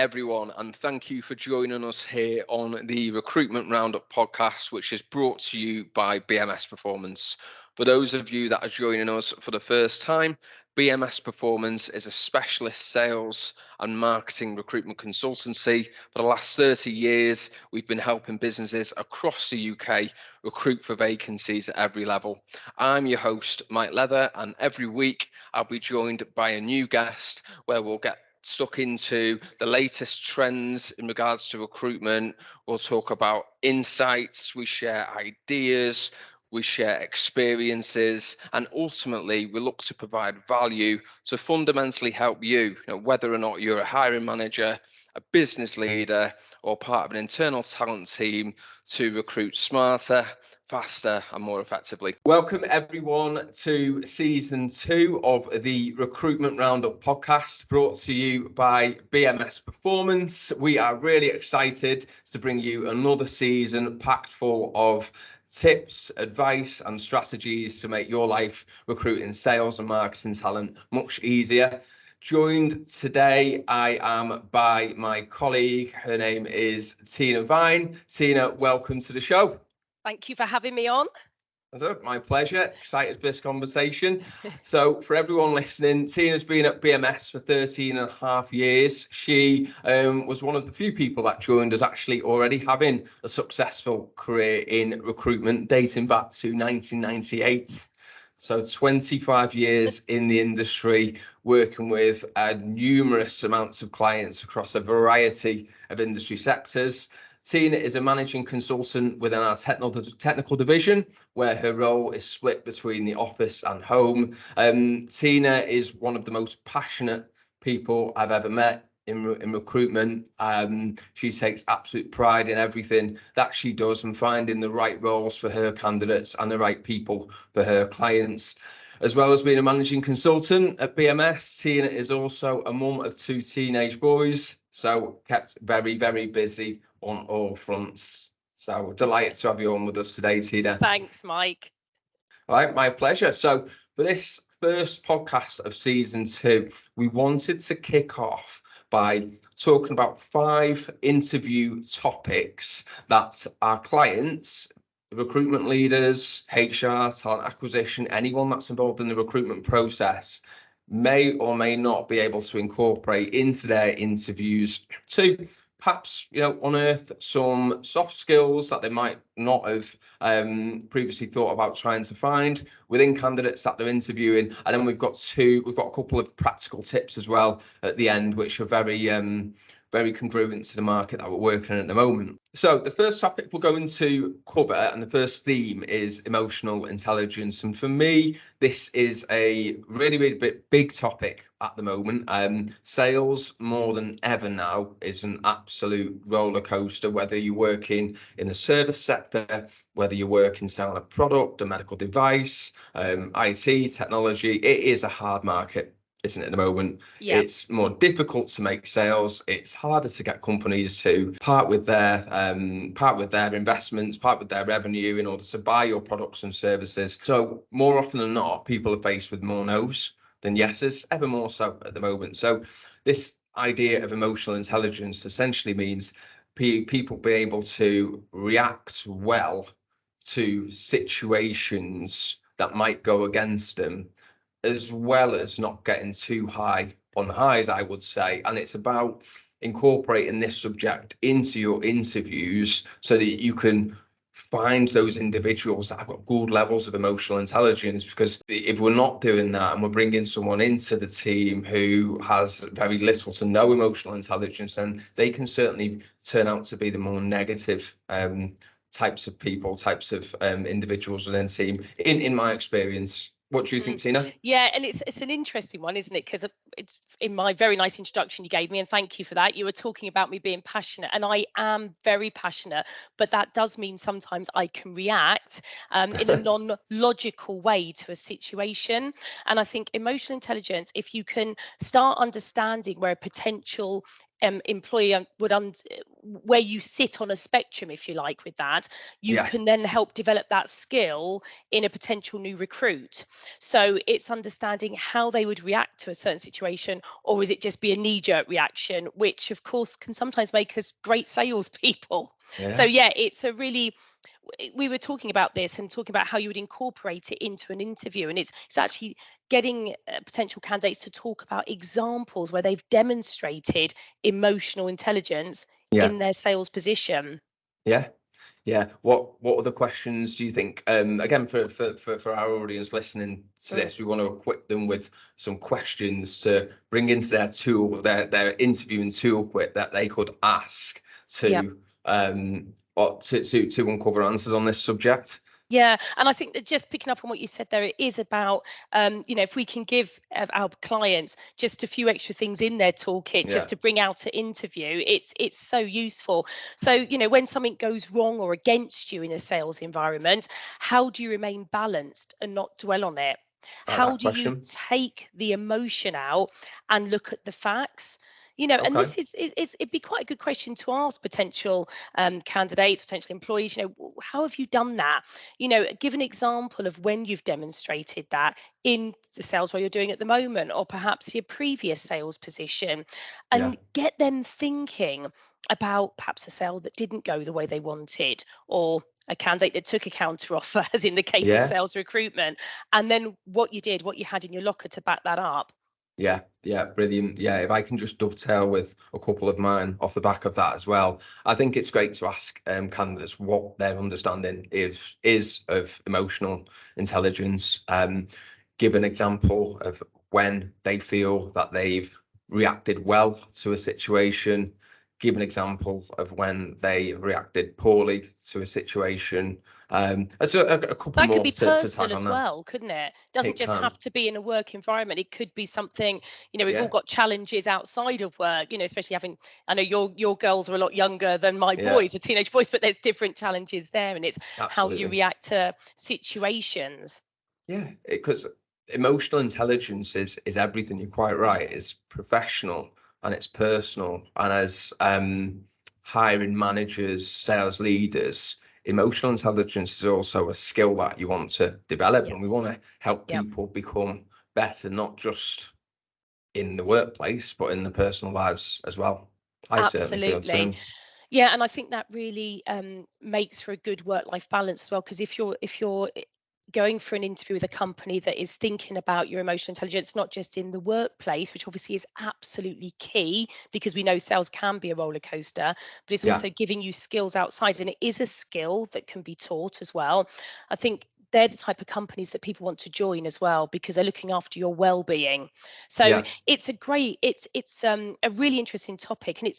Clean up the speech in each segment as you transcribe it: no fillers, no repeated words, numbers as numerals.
everyone, and thank you for joining us here on the Recruitment Roundup podcast, which is brought to you by BMS Performance. For those of you that are joining us for the first time, BMS Performance is a specialist sales and marketing recruitment consultancy. For the last 30 years, we've been helping businesses across the UK recruit for vacancies at every level. I'm your host, Mike Leather, and every week I'll be joined by a new guest where we'll get stuck into the latest trends in regards to recruitment. We'll talk about insights, we share ideas, we share experiences, and ultimately we look to provide value to fundamentally help you, whether or not you're a hiring manager, a business leader, or part of an internal talent team, to recruit smarter, faster, and more effectively. Welcome everyone to season 2 of the Recruitment Roundup podcast, brought to you by BMS Performance. We are really excited to bring you another season packed full of tips, advice, and strategies to make your life recruiting sales and marketing talent much easier. Joined today, I am by my colleague. Her name is Tina Vine. Tina, welcome to the show. Thank you for having me on. My pleasure. Excited for this conversation. So for everyone listening, Tina's been at BMS for 13 and a half years. She was one of the few people that joined us actually already having a successful career in recruitment dating back to 1998. So 25 years in the industry, working with numerous amounts of clients across a variety of industry sectors. Tina is a managing consultant within our technical division, where her role is split between the office and home. Tina is one of the most passionate people I've ever met in recruitment. She takes absolute pride in everything that she does and finding the right roles for her candidates and the right people for her clients. As well as being a managing consultant at BMS, Tina is also a mum of 2 teenage boys, so kept very, very busy on all fronts. So delighted to have you on with us today, Tina. Thanks, Mike. All right, my pleasure. So for this first podcast of season 2, we wanted to kick off by talking about 5 interview topics that our clients, recruitment leaders, HR, talent acquisition, anyone that's involved in the recruitment process may or may not be able to incorporate into their interviews to perhaps, unearth some soft skills that they might not have previously thought about trying to find within candidates that they're interviewing. And then we've got a couple of practical tips as well at the end, which are very congruent to the market that we're working in at the moment. So the first topic we're going to cover, and the first theme, is emotional intelligence. And for me, this is a really, really big topic at the moment. Sales, more than ever now, is an absolute roller coaster, whether you're working in the service sector, whether you're working selling a product, a medical device, IT, technology. It is a hard market, isn't it, at the moment? Yeah. It's more difficult to make sales. It's harder to get companies to part with their investments, part with their revenue in order to buy your products and services. So more often than not, people are faced with more no's than yeses, ever more so at the moment. So this idea of emotional intelligence essentially means people being able to react well to situations that might go against them, as well as not getting too high on the highs, I would say. And it's about incorporating this subject into your interviews so that you can find those individuals that have got good levels of emotional intelligence. Because if we're not doing that and we're bringing someone into the team who has very little to no emotional intelligence, then they can certainly turn out to be the more negative types of people, types of individuals within the team, in my experience. What do you think, Tina? Yeah, and it's an interesting one, isn't it? Because it's in my very nice introduction you gave me, and thank you for that. You were talking about me being passionate, and I am very passionate, but that does mean sometimes I can react in a non-logical way to a situation. And I think emotional intelligence, if you can start understanding where a potential employer where you sit on a spectrum, if you like, with that, you can then help develop that skill in a potential new recruit. So it's understanding how they would react to a certain situation, or is it just be a knee-jerk reaction, which of course can sometimes make us great salespeople. So yeah, it's a really, we were talking about this and talking about how you would incorporate it into an interview, and it's actually getting potential candidates to talk about examples where they've demonstrated emotional intelligence in their sales position. Yeah. What other questions do you think? Again, for our audience listening to this, we want to equip them with some questions to bring into their tool, their interviewing toolkit that they could ask to to uncover answers on this subject. Yeah, and I think that just picking up on what you said there, it is about, if we can give our clients just a few extra things in their toolkit just to bring out to interview, it's so useful. So, when something goes wrong or against you in a sales environment, how do you remain balanced and not dwell on it? How do you take the emotion out and look at the facts? And this is it'd be quite a good question to ask potential candidates, potential employees. How have you done that? Give an example of when you've demonstrated that in the sales role you're doing at the moment, or perhaps your previous sales position, and get them thinking about perhaps a sale that didn't go the way they wanted, or a candidate that took a counter offer, as in the case of sales recruitment, and then what you had in your locker to back that up. Yeah, brilliant. Yeah, if I can just dovetail with a couple of mine off the back of that as well, I think it's great to ask candidates what their understanding is of emotional intelligence. Give an example of when they feel that they've reacted well to a situation. Give an example of when they reacted poorly to a situation. There's a couple that more could be to personal tag on as that. well, couldn't it? Doesn't just have to be in a work environment. It could be something, we've all got challenges outside of work, especially I know your girls are a lot younger than my boys, are teenage boys, but there's different challenges there, and it's how you react to situations. Yeah, because emotional intelligence is everything. You're quite right. It's professional and it's personal. And as hiring managers, sales leaders, emotional intelligence is also a skill that you want to develop, and we want to help people become better, not just in the workplace, but in the personal lives as well. I certainly feel too. Yeah, and I think that really makes for a good work-life balance as well. Because if you're going for an interview with a company that is thinking about your emotional intelligence, not just in the workplace, which obviously is absolutely key, because we know sales can be a roller coaster, but it's also giving you skills outside, and it is a skill that can be taught as well. I think they're the type of companies that people want to join as well, because they're looking after your well-being. So it's a really interesting topic, and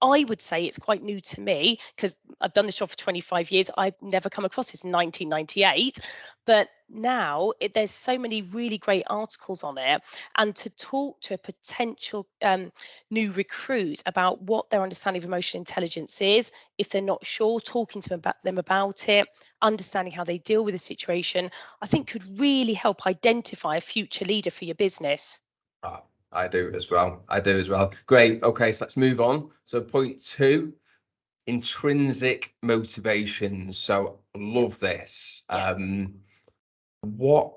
I would say it's quite new to me, because I've done this job for 25 years. I've never come across this in 1998. But now there's so many really great articles on it. And to talk to a potential new recruit about what their understanding of emotional intelligence is, if they're not sure, talking to them about it, understanding how they deal with a situation, I think could really help identify a future leader for your business. I do as well. Great. Okay, so let's move on. So point 2, intrinsic motivations. So love this. What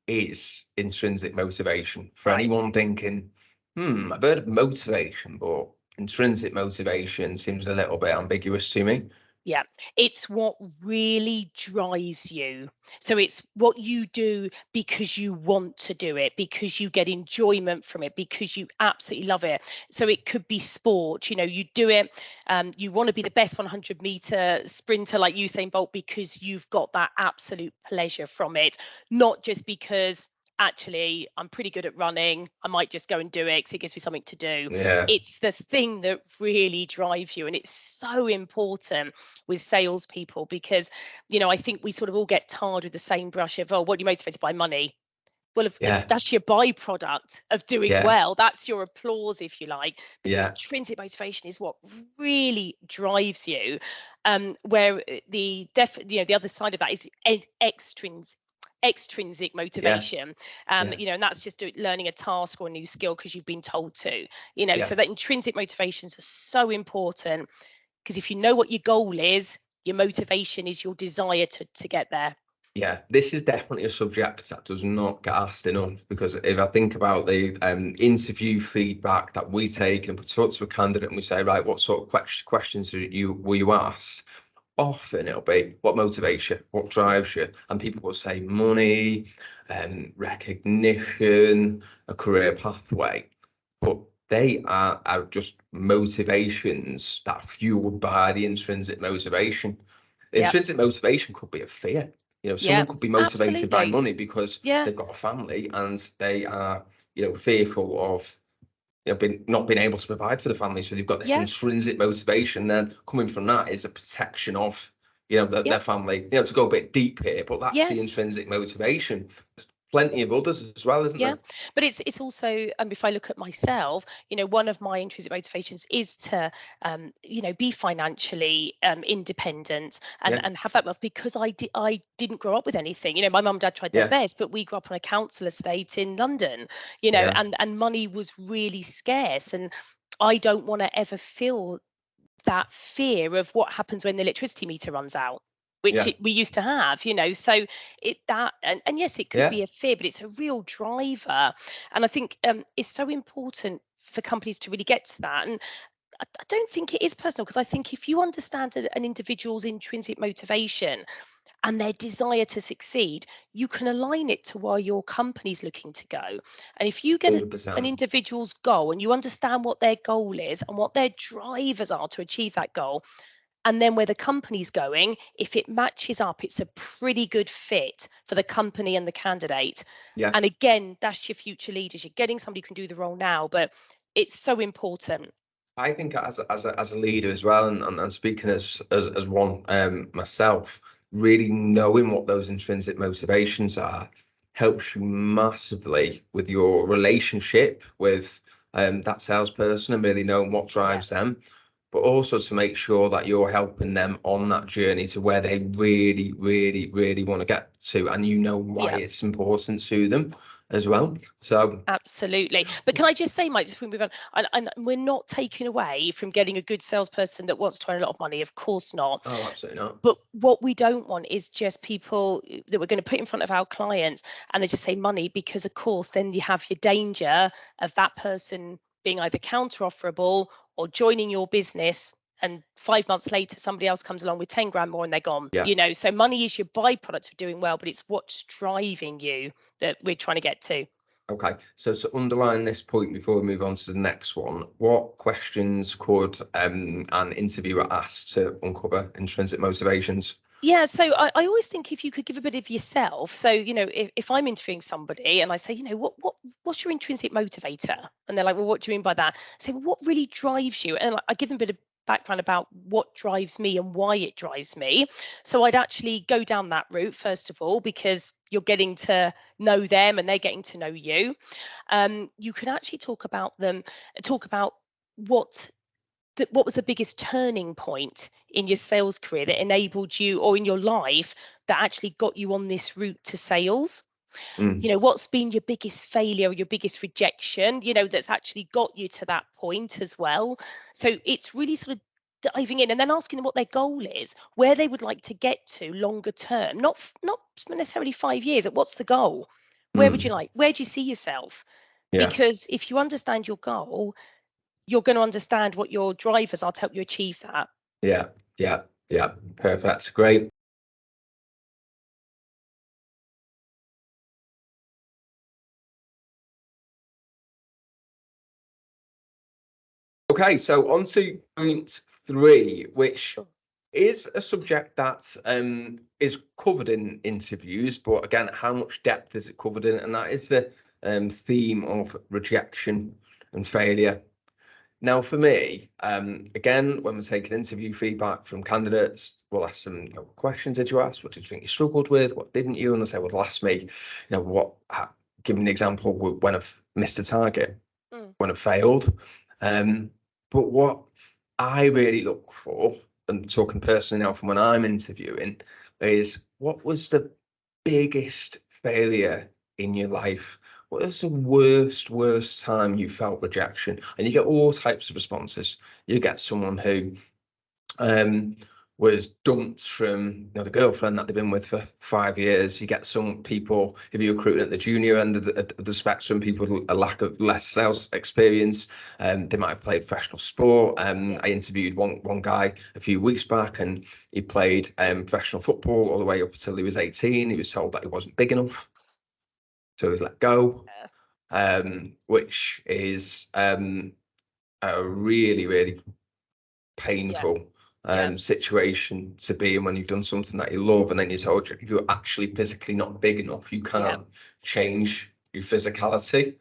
is intrinsic motivation for anyone thinking, I've heard of motivation, but intrinsic motivation seems a little bit ambiguous to me. Yeah, it's what really drives you. So it's what you do because you want to do it, because you get enjoyment from it, because you absolutely love it. So it could be sport, you do it, you want to be the best 100-meter sprinter like Usain Bolt because you've got that absolute pleasure from it, not just because actually I'm pretty good at running, I might just go and do it because it gives me something to do. It's the thing that really drives you, and it's so important with salespeople, because I think we sort of all get tarred with the same brush of, what are you motivated by? Money. Well, if that's your byproduct of doing well, that's your applause, if you like. But intrinsic motivation is what really drives you, where the other side of that is extrinsic motivation, and that's just learning a task or a new skill because you've been told to, so that intrinsic motivations are so important. Because if you know what your goal is, your motivation is your desire to get there. Yeah, this is definitely a subject that does not get asked enough, because if I think about the interview feedback that we take and we talk to a candidate and we say, right, what sort of questions were you asked? Often it'll be what motivates you, what drives you, and people will say money, recognition, a career pathway, but they are just motivations that are fueled by the intrinsic motivation. The intrinsic motivation could be a fear. Someone could be motivated by money because they've got a family and they are, fearful of, not being able to provide for the family. So they've got this intrinsic motivation. Then coming from that is a protection of, their family. To go a bit deep here, but that's the intrinsic motivation. There's plenty of others as well, isn't there? But it's also, if I look at myself, one of my intrinsic motivations is to be financially independent and have that wealth, because I didn't grow up with anything. My mum and dad tried their best, but we grew up on a council estate in London, and money was really scarce, and I don't want to ever feel that fear of what happens when the electricity meter runs out, which we used to have, so and yes, it could be a fear, but it's a real driver. And I think it's so important for companies to really get to that. And I don't think it is personal, because I think if you understand an individual's intrinsic motivation and their desire to succeed, you can align it to where your company's looking to go. And if you get an individual's goal and you understand what their goal is and what their drivers are to achieve that goal, and then where the company's going, if it matches up, it's a pretty good fit for the company and the candidate. And again, that's your future leaders. You're getting somebody who can do the role now, but it's so important. I think as a leader as well, and speaking as one myself, really knowing what those intrinsic motivations are helps you massively with your relationship with that salesperson, and really knowing what drives them, but also to make sure that you're helping them on that journey to where they really, really, really want to get to, and why it's important to them as well. So absolutely. But can I just say, Mike, just before we move on, and we're not taking away from getting a good salesperson that wants to earn a lot of money, of course not. Oh, absolutely not. But what we don't want is just people that we're going to put in front of our clients and they just say money, because of course then you have your danger of that person being either counter-offerable or joining your business, and 5 months later somebody else comes along with 10 grand more and they're gone. So money is your byproduct of doing well, but it's what's driving you that we're trying to get to. Okay, so to underline this point before we move on to the next one, what questions could an interviewer ask to uncover intrinsic motivations? Yeah, so I always think if you could give a bit of yourself. So, if I'm interviewing somebody and I say, what's your intrinsic motivator? And they're like, well, what do you mean by that? I say, well, what really drives you? And I give them a bit of background about what drives me and why it drives me. So I'd actually go down that route, first of all, because you're getting to know them and they're getting to know you. You can actually talk about what was the biggest turning point in your sales career that enabled you, or in your life, that actually got you on this route to sales. What's been your biggest failure, or your biggest rejection, that's actually got you to that point as well. So it's really sort of diving in and then asking them what their goal is, where they would like to get to longer term, not necessarily 5 years. What's the goal? Where would you like? Where do you see yourself? Because if you understand your goal, you're going to understand what your drivers are to help you achieve that. Yeah. Perfect. Great. Okay, so on to point 3, which is a subject that is covered in interviews, but again, how much depth is it covered in? And that is the theme of rejection and failure. Now, for me, again, when we're taking interview feedback from candidates, we'll ask them, questions did you ask? What did you think you struggled with? What didn't you? And they say, well, they'll ask me, give an example when I've missed a target, when I've failed. But what I really look for, and talking personally now from when I'm interviewing, is what was the biggest failure in your life? What is the worst time you felt rejection? And you get all types of responses. You get someone who was dumped from the girlfriend that they've been with for 5 years. You get some people, if you're recruiting at the junior end of the spectrum, people with a lack of less sales experience, they might have played professional sport. I interviewed one guy a few weeks back, and he played professional football all the way up until he was 18. He was told that he wasn't big enough, so he was let go, which is a really, really painful situation to be in when you've done something that you love, and then you're told if you're actually physically not big enough, you can't change your physicality.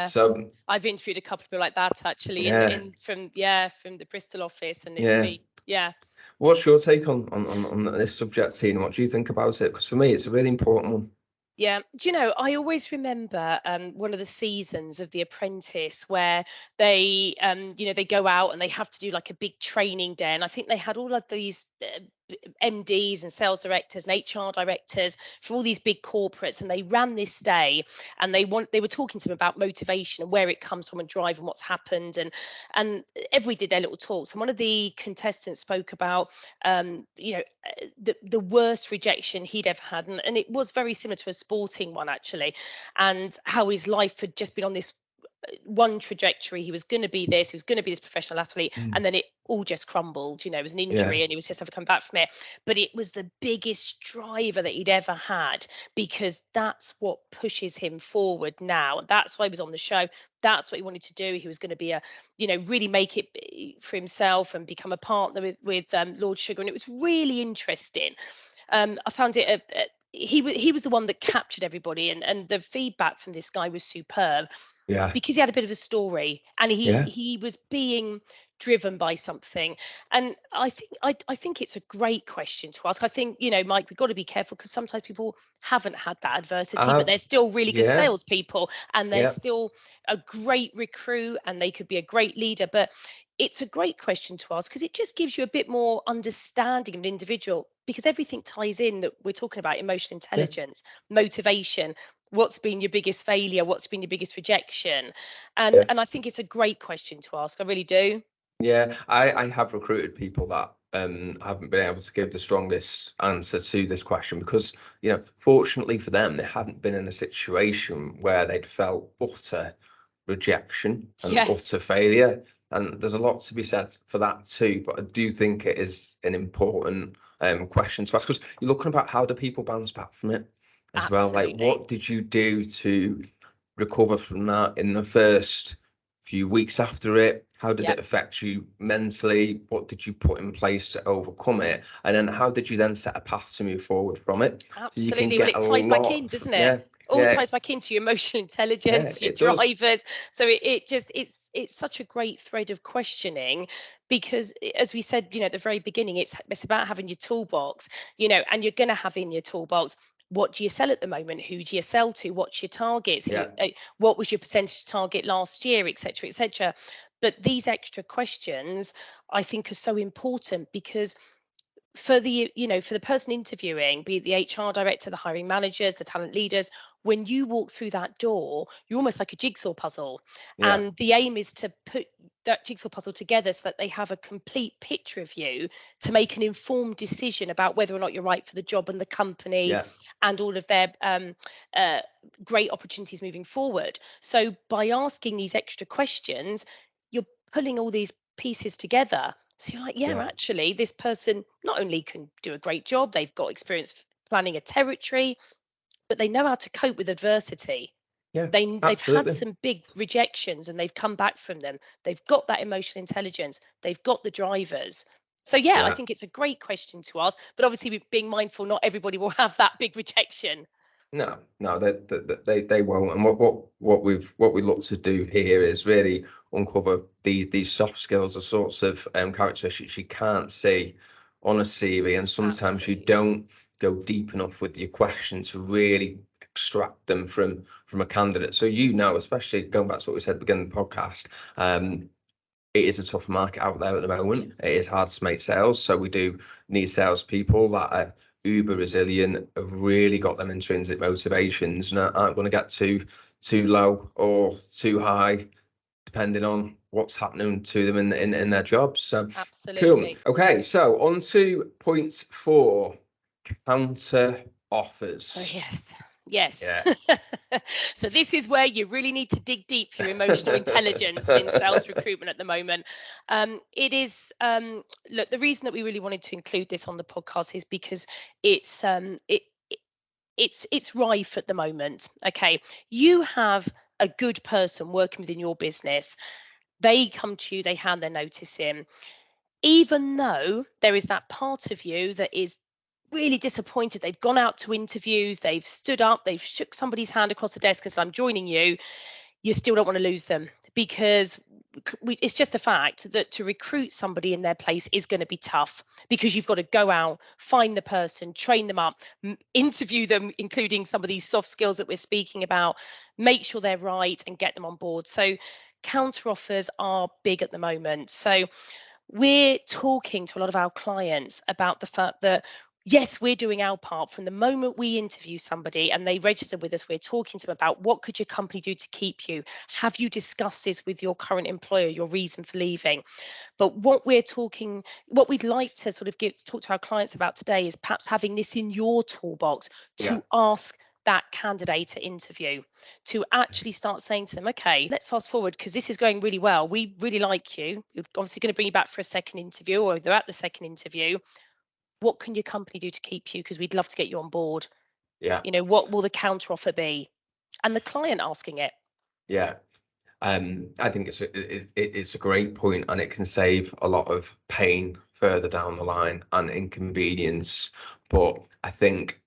So I've interviewed a couple of people like that actually from the Bristol office, and it's been What's your take on this subject, Tina? What do you think about it? Because for me, it's a really important one. Yeah, do you know, I always remember one of the seasons of The Apprentice where they, they go out and they have to do like a big training day. And I think they had all of these MDs and sales directors and HR directors from all these big corporates, and they ran this day, and they were talking to them about motivation and where it comes from and drive and what's happened, and everybody did their little talks. And one of the contestants spoke about the worst rejection he'd ever had, and it was very similar to a sporting one actually, and how his life had just been on this one trajectory. He was going to be this, he was going to be this professional athlete, and then it all just crumbled. It was an injury, and he was just having to come back from it. But it was the biggest driver that he'd ever had, because that's what pushes him forward now. That's why he was on the show. That's what he wanted to do. He was going to be really make it for himself and become a partner with Lord Sugar. And it was really interesting. I found it he was the one that captured everybody, and the feedback from this guy was superb. Because he had a bit of a story, and he was being driven by something. And I think it's a great question to ask. I think, Mike, we've got to be careful, because sometimes people haven't had that adversity, but they're still really good salespeople, and they're still a great recruit, and they could be a great leader. But it's a great question to ask, because it just gives you a bit more understanding of an individual, because everything ties in that we're talking about: emotional intelligence, motivation. What's been your biggest failure? What's been your biggest rejection? And I think it's a great question to ask. I really do. Yeah, I have recruited people that haven't been able to give the strongest answer to this question, because fortunately for them, they hadn't been in a situation where they'd felt utter rejection and utter failure. And there's a lot to be said for that too. But I do think it is an important question to ask, because you're looking about how do people bounce back from it as well. Like, what did you do to recover from that in the first few weeks after it? How did it affect you mentally? What did you put in place to overcome it? And then how did you then set a path to move forward from it? Absolutely. So it ties back in, doesn't it? All ties back into your emotional intelligence, your drivers. So it's such a great thread of questioning, because as we said, at the very beginning, it's about having your toolbox, and you're going to have in your toolbox, what do you sell at the moment? Who do you sell to? What's your targets? What was your percentage target last year, et cetera, et cetera. But these extra questions, I think, are so important, because for the person interviewing, be it the HR director, the hiring managers, the talent leaders, when you walk through that door, you're almost like a jigsaw puzzle. And the aim is to put that jigsaw puzzle together so that they have a complete picture of you, to make an informed decision about whether or not you're right for the job and the company and all of their great opportunities moving forward. So by asking these extra questions, you're pulling all these pieces together. So you're like, actually, this person not only can do a great job, they've got experience planning a territory, but they know how to cope with adversity. They've had some big rejections, and they've come back from them. They've got that emotional intelligence. They've got the drivers. So I think it's a great question to ask. But obviously, being mindful, not everybody will have that big rejection. No, they won't. And what we look to do here is really uncover these soft skills, the sorts of characteristics you can't see on a CV, and sometimes you don't go deep enough with your question to really extract them from a candidate. So especially going back to what we said at the beginning of the podcast, it is a tough market out there at the moment. It is hard to make sales, so we do need salespeople that are uber resilient, have really got them intrinsic motivations, and aren't going to get too low or too high depending on what's happening to them in their jobs. So absolutely. cool. Okay, so on to point 4, counter offers. Oh, yes. Yes. Yeah. So this is where you really need to dig deep for your emotional intelligence in sales recruitment at the moment. It is, look, the reason that we really wanted to include this on the podcast is because it's it's rife at the moment. Okay, you have a good person working within your business. They come to you, they hand their notice in, even though there is that part of you that is really disappointed. They've gone out to interviews, they've stood up, they've shook somebody's hand across the desk and said, I'm joining you. You still don't want to lose them, because it's just a fact that to recruit somebody in their place is going to be tough, because you've got to go out, find the person, train them up, interview them, including some of these soft skills that we're speaking about, make sure they're right and get them on board. So counter offers are big at the moment. So we're talking to a lot of our clients about the fact that, yes, we're doing our part. From the moment we interview somebody and they register with us, we're talking to them about what could your company do to keep you? Have you discussed this with your current employer, your reason for leaving? But what we'd like to sort of talk to our clients about today is perhaps having this in your toolbox to ask that candidate at interview, to actually start saying to them, okay, let's fast forward, because this is going really well. We really like you. We're obviously going to bring you back for a second interview, or they're at the second interview. What can your company do to keep you? Because we'd love to get you on board. Yeah. You know, what will the counter offer be? And the client asking it. Yeah. I think it's a great point, and it can save a lot of pain further down the line and inconvenience. But I think,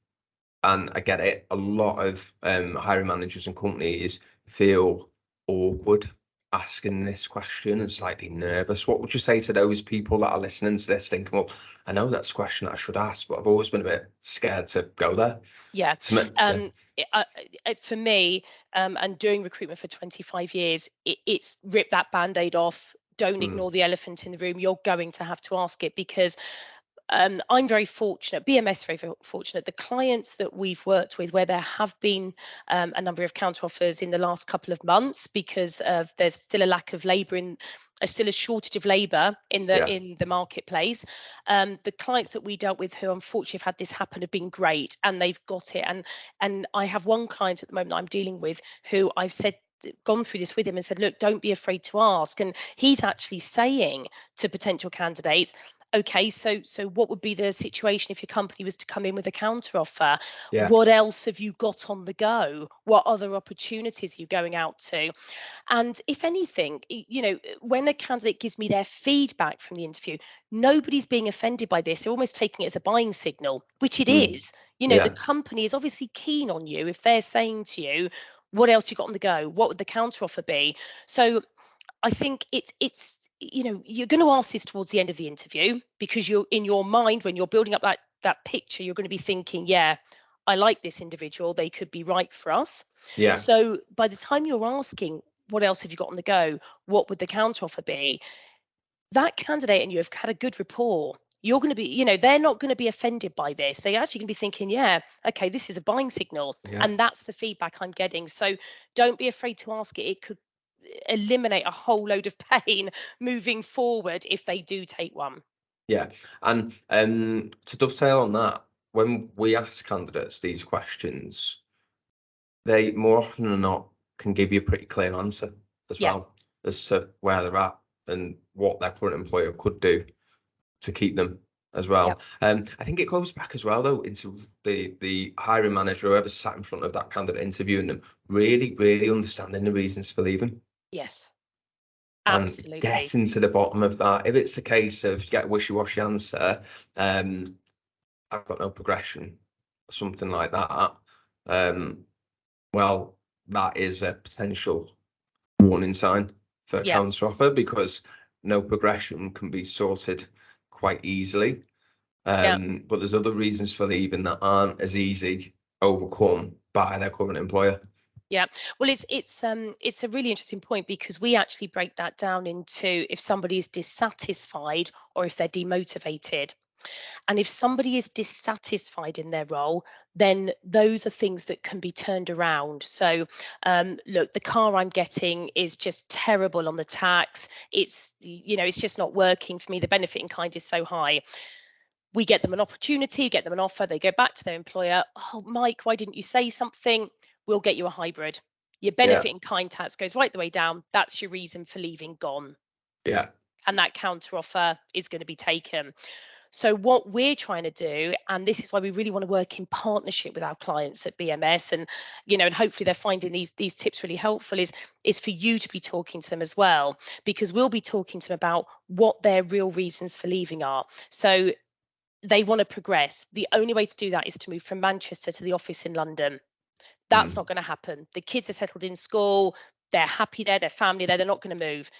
and I get it, a lot of hiring managers and companies feel awkward asking this question and slightly nervous. What would you say to those people that are listening to this thinking, well, I know that's a question that I should ask, but I've always been a bit scared to go there? Yeah. For me, and doing recruitment for 25 years, it's rip that band-aid off. Don't ignore the elephant in the room. You're going to have to ask it, because I'm very fortunate, BMS very fortunate. The clients that we've worked with, where there have been a number of counter offers in the last couple of months, because there's still a lack of labour still a shortage of labour in the marketplace. The clients that we dealt with who unfortunately have had this happen have been great, and they've got it. And I have one client at the moment that I'm dealing with who I've gone through this with him and said, look, don't be afraid to ask. And he's actually saying to potential candidates, okay, so what would be the situation if your company was to come in with a counter offer? Yeah. What else have you got on the go? What other opportunities are you going out to? And if anything, you know, when a candidate gives me their feedback from the interview, nobody's being offended by this. They're almost taking it as a buying signal, which it is. You know, the company is obviously keen on you if they're saying to you, what else you got on the go? What would the counter offer be? So I think it's you know, you're going to ask this towards the end of the interview, because you're in your mind, when you're building up that picture, you're going to be thinking, yeah, I like this individual, they could be right for us. Yeah. So by the time you're asking, what else have you got on the go? What would the counter offer be? That candidate and you have had a good rapport. You're going to be, you know, they're not going to be offended by this. They're actually going to be thinking, yeah, okay, this is a buying signal. And that's the feedback I'm getting. So don't be afraid to ask it. It could eliminate a whole load of pain moving forward if they do take one. Yeah. And to dovetail on that, when we ask candidates these questions, they more often than not can give you a pretty clear answer as well as to where they're at and what their current employer could do to keep them as well. I think it goes back as well, though, into the hiring manager, whoever sat in front of that candidate interviewing them, really understanding the reasons for leaving. Yes, absolutely. And getting to the bottom of that. If it's a case of you get a wishy-washy answer, I've got no progression, something like that, well, that is a potential warning sign for a counter offer, because no progression can be sorted quite easily. But there's other reasons for leaving that aren't as easy overcome by their current employer. Yeah, well, it's a really interesting point, because we actually break that down into if somebody is dissatisfied or if they're demotivated. And if somebody is dissatisfied in their role, then those are things that can be turned around. So, look, the car I'm getting is just terrible on the tax. It's just not working for me. The benefit in kind is so high. We get them an opportunity, get them an offer. They go back to their employer. Oh, Mike, why didn't you say something? We'll get you a hybrid. Your benefit in kind tax goes right the way down. That's your reason for leaving gone. Yeah. And that counter offer is going to be taken. So what we're trying to do, and this is why we really want to work in partnership with our clients at BMS, and and hopefully they're finding these tips really helpful, is for you to be talking to them as well, because we'll be talking to them about what their real reasons for leaving are. So they want to progress. The only way to do that is to move from Manchester to the office in London. That's not going to happen. The kids are settled in school, they're happy there, their family there, they're not going to move.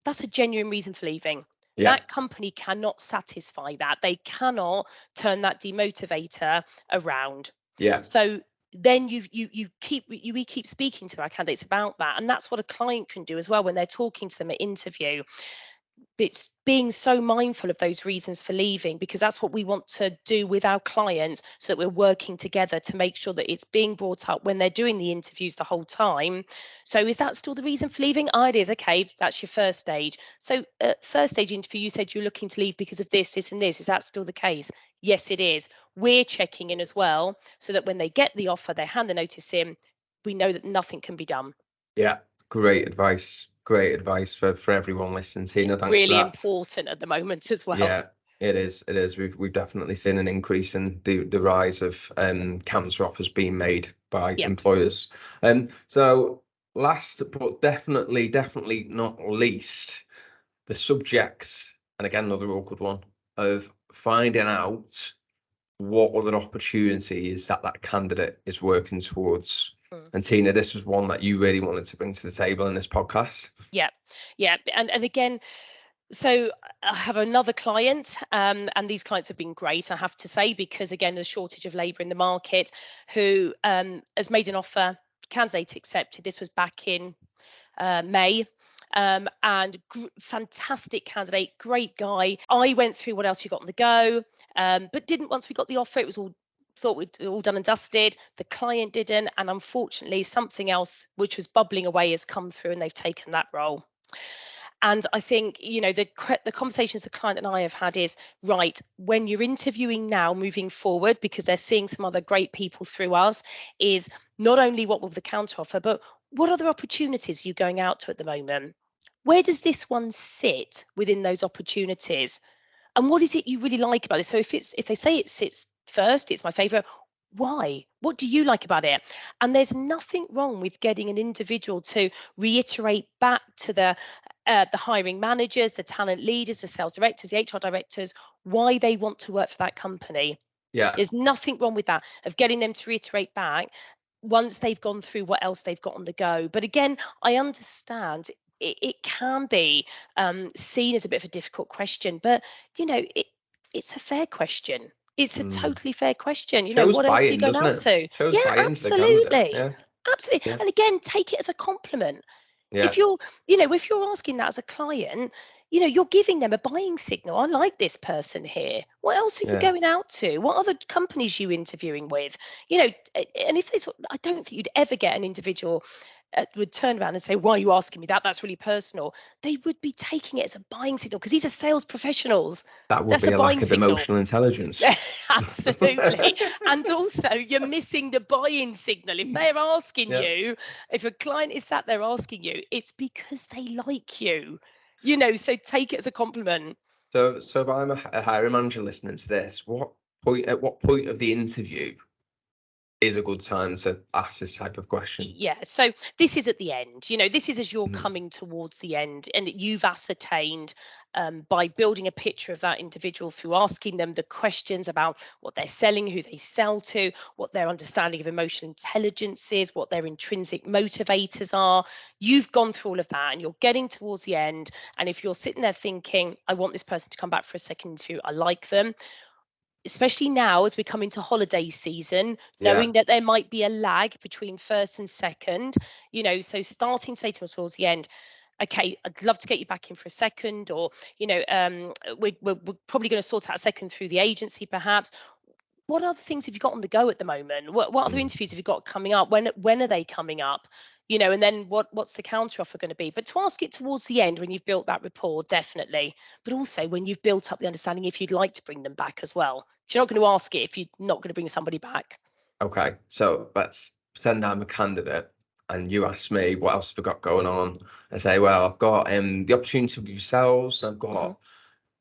That's a genuine reason for leaving. Yeah. That company cannot satisfy that. They cannot turn that demotivator around. Yeah. So then we keep speaking to our candidates about that, and that's what a client can do as well when they're talking to them at interview. It's being so mindful of those reasons for leaving, because that's what we want to do with our clients, so that we're working together to make sure that it's being brought up when they're doing the interviews the whole time. So is that still the reason for leaving? It is. Okay, that's your first stage. So first stage interview, you said you're looking to leave because of this, this and this. Is that still the case? Yes, it is. We're checking in as well, so that when they get the offer, they hand the notice in, we know that nothing can be done. Yeah, great advice. Great advice for everyone listening. Tina, thanks really for that. Important at the moment as well. Yeah, it is. It is. We've definitely seen an increase in the rise of counter offers being made by employers. So last but definitely not least, the subject, and again another awkward one, of finding out what other opportunities that candidate is working towards. And Tina, this was one that you really wanted to bring to the table in this podcast. Yeah. And again, so I have another client, and these clients have been great, I have to say, because again, the shortage of labour in the market, who has made an offer, candidate accepted. This was back in May. And fantastic candidate, great guy. I went through what else you got on the go, but didn't once we got the offer. It was all thought we'd all done and dusted. The client didn't, and unfortunately something else which was bubbling away has come through, and they've taken that role. And I think the conversations the client and I have had is, right, when you're interviewing now moving forward, because they're seeing some other great people through us, is not only what will the counter offer, but what other opportunities are you going out to at the moment? Where does this one sit within those opportunities? And what is it you really like about it? So if they say it sits first, it's my favorite. Why? What do you like about it? And there's nothing wrong with getting an individual to reiterate back to the hiring managers, the talent leaders, the sales directors, the HR directors, why they want to work for that company. Yeah. There's nothing wrong with that, of getting them to reiterate back once they've gone through what else they've got on the go. But again, I understand it can be seen as a bit of a difficult question, but it's a fair question. It's a totally fair question. What else are you going out to? Yeah, absolutely. Absolutely. And again, take it as a compliment. If you're asking that as a client, you're giving them a buying signal. I like this person here. What else are you going out to? What other companies are you interviewing with? And if there's, I don't think you'd ever get an individual would turn around and say, why are you asking me that? That's really personal. They would be taking it as a buying signal, because these are sales professionals. That's be a lack of emotional intelligence. Absolutely. And also, you're missing the buy-in signal. If they're asking you, if a client is sat there asking you, it's because they like you. So take it as a compliment. So if I'm a hiring manager listening to this, at what point of the interview is a good time to ask this type of question? Yeah, so this is at the end. This is as you're coming towards the end, and you've ascertained by building a picture of that individual through asking them the questions about what they're selling, who they sell to, what their understanding of emotional intelligence is, what their intrinsic motivators are. You've gone through all of that, and you're getting towards the end. And if you're sitting there thinking, I want this person to come back for a second interview, I like them, especially now as we come into holiday season, knowing that there might be a lag between first and second, so starting, say, towards the end, okay, I'd love to get you back in for a second, or, we're probably going to sort out a second through the agency perhaps. What other things have you got on the go at the moment? What other interviews have you got coming up? When are they coming up? And then what's the counter offer going to be? But to ask it towards the end when you've built that rapport, definitely. But also when you've built up the understanding if you'd like to bring them back as well. You're not going to ask it if you're not going to bring somebody back. Okay, so let's pretend I'm a candidate and you ask me what else have I got going on. I say, well, I've got the opportunity with yourselves. I've got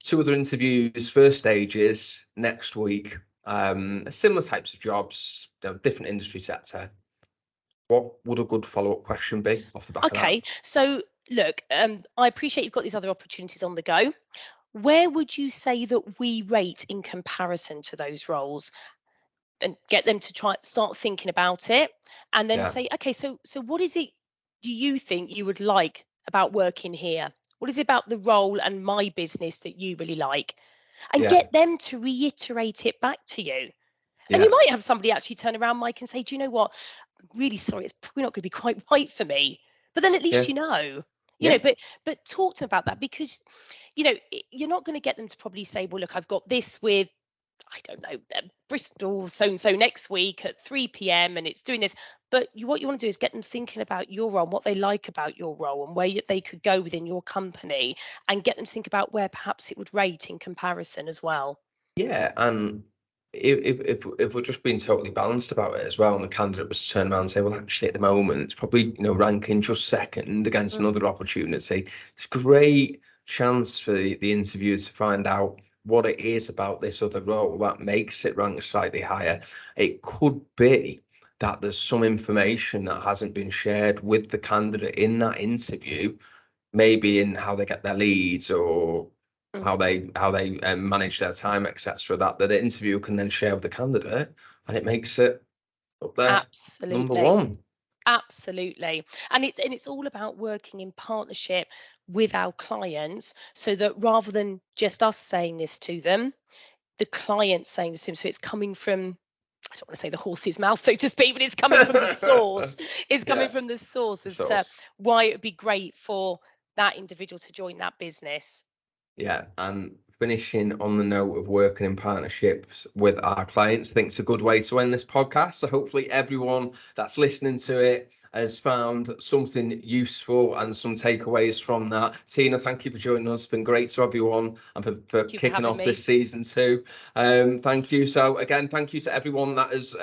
2 other interviews, first stages next week. Similar types of jobs, different industry sector. What would a good follow-up question be off the back of that? Okay, so look, I appreciate you've got these other opportunities on the go. Where would you say that we rate in comparison to those roles? And get them to start thinking about it, and then say, okay, so what is it do you think you would like about working here? What is it about the role and my business that you really like? And get them to reiterate it back to you. And you might have somebody actually turn around, Mike, and say, do you know what, I'm really sorry, it's probably not going to be quite right for me. But then at least you know, but talk to them about that, because you're not going to get them to probably say, well, look, I've got this with, I don't know, Bristol so-and-so next week at 3 p.m. and it's doing this. But what you want to do is get them thinking about your role, what they like about your role, and where they could go within your company, and get them to think about where perhaps it would rate in comparison as well. Yeah, and if we're just being totally balanced about it as well, and the candidate was to turn around and say, well, actually at the moment it's probably ranking just second against another opportunity, it's a great chance for the interviewers to find out what it is about this other role that makes it rank slightly higher. It could be that there's some information that hasn't been shared with the candidate in that interview, maybe in how they get their leads, or how they manage their time, etc., that the interviewer can then share with the candidate, and it makes it up there. Absolutely. Number 1. Absolutely. And it's all about working in partnership with our clients, so that rather than just us saying this to them, the client saying this to them. So it's coming from, I don't want to say the horse's mouth, so to speak, but it's coming from the source. It's coming from the source as to why it would be great for that individual to join that business. Yeah, and finishing on the note of working in partnerships with our clients, I think it's a good way to end this podcast. So hopefully everyone that's listening to it has found something useful and some takeaways from that. Tina, thank you for joining us. It's been great to have you on, and for kicking off this season 2. Thank you. So again, thank you to everyone that has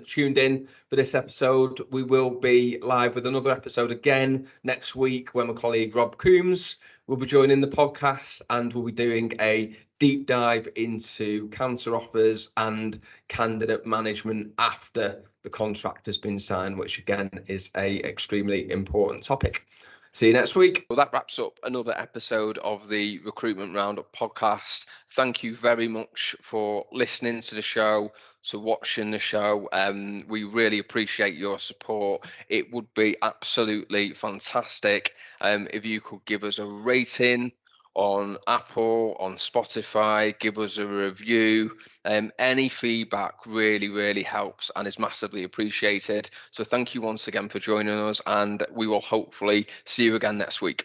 tuned in for this episode. We will be live with another episode again next week, when my colleague Rob Coombs will be joining the podcast, and we'll be doing a deep dive into counter offers and candidate management after the contract has been signed, which again is a extremely important topic. See you next week. Well, that wraps up another episode of the Recruitment Roundup podcast. Thank you very much for listening to the show, to watching the show. We really appreciate your support. It would be absolutely fantastic if you could give us a rating on Apple, on Spotify, give us a review. Any feedback really helps and is massively appreciated. So thank you once again for joining us, and we will hopefully see you again next week.